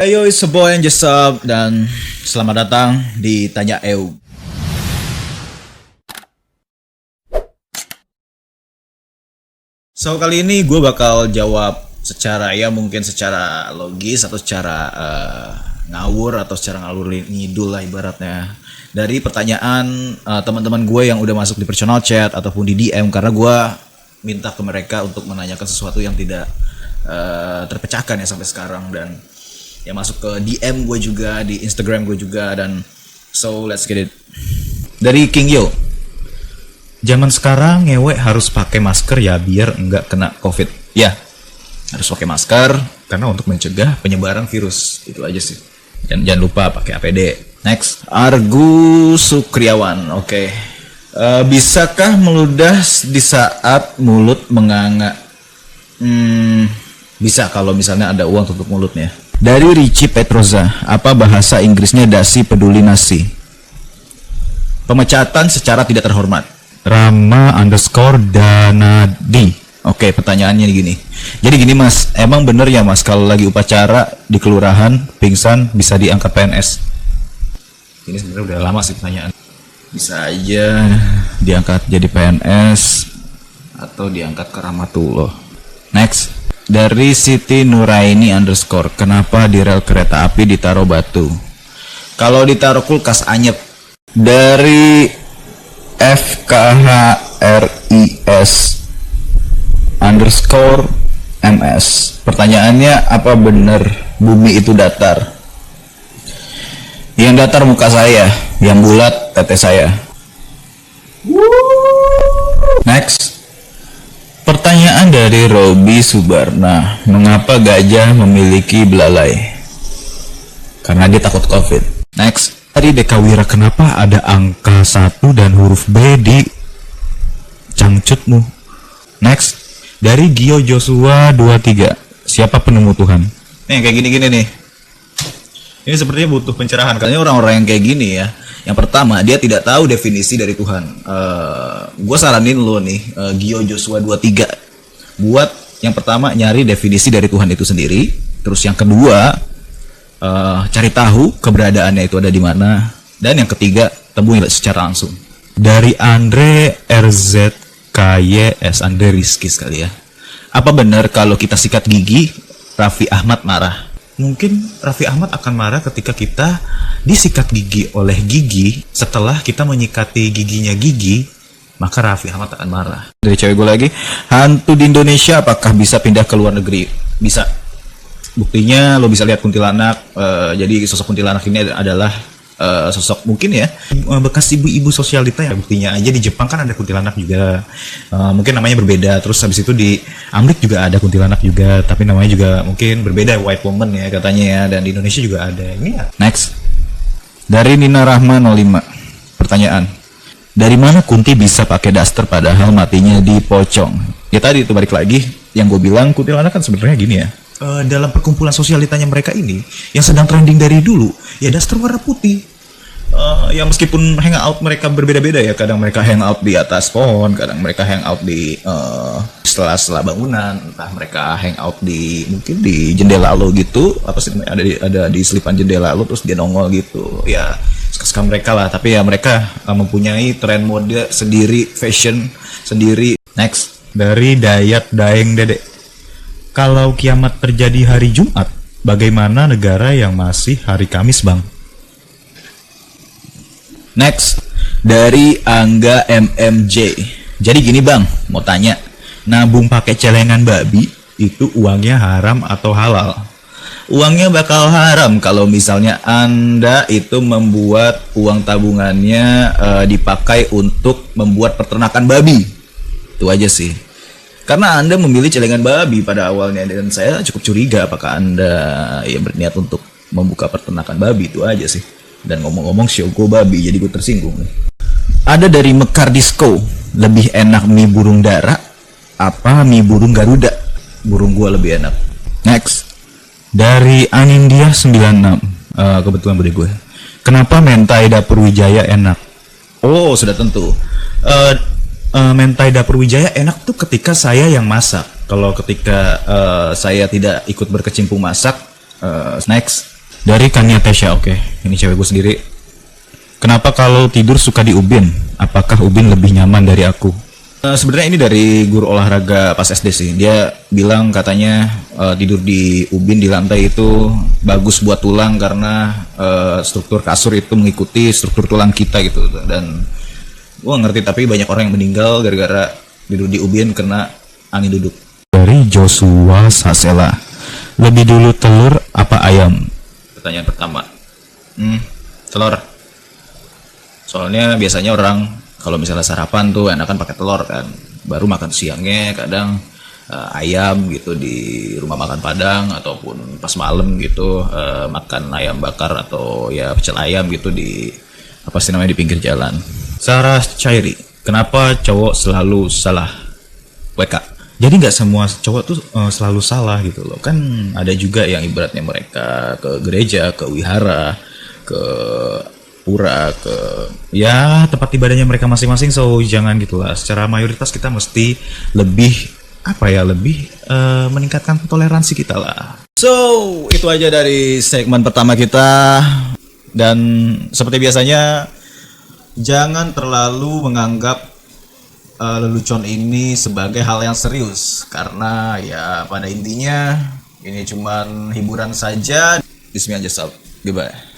Yo, it's a boy and just up, dan selamat datang di Tanya Eu. So kali ini gue bakal jawab secara mungkin secara logis atau secara ngawur atau secara ngalur ngidul lah ibaratnya dari pertanyaan teman-teman gue yang udah masuk di personal chat ataupun di DM, karena gue minta ke mereka untuk menanyakan sesuatu yang tidak terpecahkan ya sampai sekarang, dan ya masuk ke DM gue juga, di Instagram gue juga, dan so let's get it. Dari King Yo, zaman sekarang ngewek harus pakai masker ya biar enggak kena COVID. Ya, harus pakai masker karena untuk mencegah penyebaran virus, itu aja sih. Dan jangan lupa pakai APD. Next, Argu Sukriawan. Oke. Bisakah meludah di saat mulut menganga? Bisa kalau misalnya ada uang tutup mulutnya. Dari Richie Petroza, apa bahasa Inggrisnya dasi peduli nasi? Pemecatan secara tidak terhormat. Rama_Danadi. Oke, pertanyaannya gini. Jadi gini mas, emang bener ya mas kalau lagi upacara di kelurahan pingsan bisa diangkat PNS? Ini sebenarnya udah lama sih pertanyaan. Bisa aja diangkat jadi PNS atau diangkat ke Rahmatullah. Next. Dari Siti Nuraini _, kenapa di rel kereta api ditaruh batu? Kalau ditaruh kulkas anyep. Dari FKHRIS_MS, pertanyaannya, apa benar bumi itu datar? Yang datar muka saya, yang bulat tete saya. Next. Pertanyaan dari Robi Subarna, mengapa gajah memiliki belalai? Karena dia takut COVID. Next. Dari Dekawira, kenapa ada angka 1 dan huruf B di cangcutmu? Next. Dari Gio Joshua 23, siapa penemu Tuhan? Nih kayak gini-gini nih. Ini sepertinya butuh pencerahan, karena orang-orang yang kayak gini ya. Yang pertama, dia tidak tahu definisi dari Tuhan. Gue saranin lo nih, Gio Joshua 23, buat yang pertama nyari definisi dari Tuhan itu sendiri. Terus yang kedua, cari tahu keberadaannya itu ada di mana. Dan yang ketiga, temui secara langsung. Dari Andre RZKYS, Andre Rizky sekali ya. Apa benar kalau kita sikat gigi, Raffi Ahmad marah? Mungkin Raffi Ahmad akan marah ketika kita disikat gigi oleh gigi. Setelah kita menyikati giginya gigi, maka Raffi Ahmad akan marah. Dari cewek gue lagi, hantu di Indonesia apakah bisa pindah ke luar negeri? Bisa. Buktinya lo bisa lihat kuntilanak. Jadi sosok kuntilanak ini adalah sosok mungkin ya bekas ibu-ibu sosialita ya. Buktinya aja di Jepang kan ada kuntilanak juga, mungkin namanya berbeda. Terus habis itu di Amerika juga ada kuntilanak juga, tapi namanya juga mungkin berbeda, white woman ya katanya ya. Dan di Indonesia juga ada ini ya. Next. Dari Nina Rahma 05, pertanyaan, dari mana Kunti bisa pakai daster padahal matinya di pocong? Ya tadi itu balik lagi yang gue bilang, kuntilanak kan sebenarnya gini ya, dalam perkumpulan sosialitanya mereka ini yang sedang trending dari dulu ya daster warna putih. Ya meskipun hangout mereka berbeda-beda ya, kadang mereka hangout di atas pohon, kadang mereka hangout di setelah bangunan, entah mereka hangout di mungkin di jendela lo gitu, apa sih ada di selipan jendela lo terus dia nongol gitu ya, suka mereka lah. Tapi ya mereka mempunyai tren mode sendiri, fashion sendiri. Next. Dari Dayat Daeng Dede, kalau kiamat terjadi hari Jumat, bagaimana negara yang masih hari Kamis, Bang? Next. Dari Angga MMJ. Jadi gini Bang, mau tanya, nabung pakai celengan babi itu uangnya haram atau halal? Uangnya bakal haram kalau misalnya Anda itu membuat uang tabungannya dipakai untuk membuat peternakan babi. Itu aja sih. Karena Anda memilih celengan babi pada awalnya, dan saya cukup curiga apakah Anda ya berniat untuk membuka peternakan babi, itu aja sih. Dan ngomong-ngomong Shogo babi, jadi gue tersinggung. Ada dari Mekar Disco, lebih enak mie burung dara apa mie burung Garuda? Burung gua lebih enak. Next. Dari Anindia 96, kebetulan bude gue. Kenapa mentai dapur Wijaya enak? Oh, sudah tentu. Mentai dapur Wijaya enak tuh ketika saya yang masak. Kalau ketika saya tidak ikut berkecimpung masak, next. Dari Kania Tesha, oke. Ini cewek gue sendiri. Kenapa kalau tidur suka di ubin? Apakah ubin lebih nyaman dari aku? Sebenarnya ini dari guru olahraga pas SD sih. Dia bilang katanya tidur di ubin di lantai itu bagus buat tulang karena struktur kasur itu mengikuti struktur tulang kita gitu. Dan gue ngerti, tapi banyak orang yang meninggal gara-gara tidur di ubin kena angin duduk. Dari Joshua Sasela, lebih dulu telur apa ayam? Pertanyaan pertama. Telur. Soalnya biasanya orang kalau misalnya sarapan tuh enakan pakai telur kan. Baru makan siangnya kadang ayam gitu di rumah makan Padang, ataupun pas malam gitu makan ayam bakar atau ya pecel ayam gitu di apa sih namanya, di pinggir jalan. Sarah Chairi, kenapa cowok selalu salah? WK. Jadi nggak semua cowok tuh selalu salah gitu loh. Kan ada juga yang ibaratnya mereka ke gereja, ke wihara, ke pura, ke ya tempat ibadahnya mereka masing-masing. So jangan gitulah. Secara mayoritas kita mesti lebih lebih meningkatkan toleransi kita lah. So itu aja dari segmen pertama kita. Dan seperti biasanya, jangan terlalu menganggap lelucon ini sebagai hal yang serius, karena ya pada intinya ini cuman hiburan saja. This me just out. Goodbye.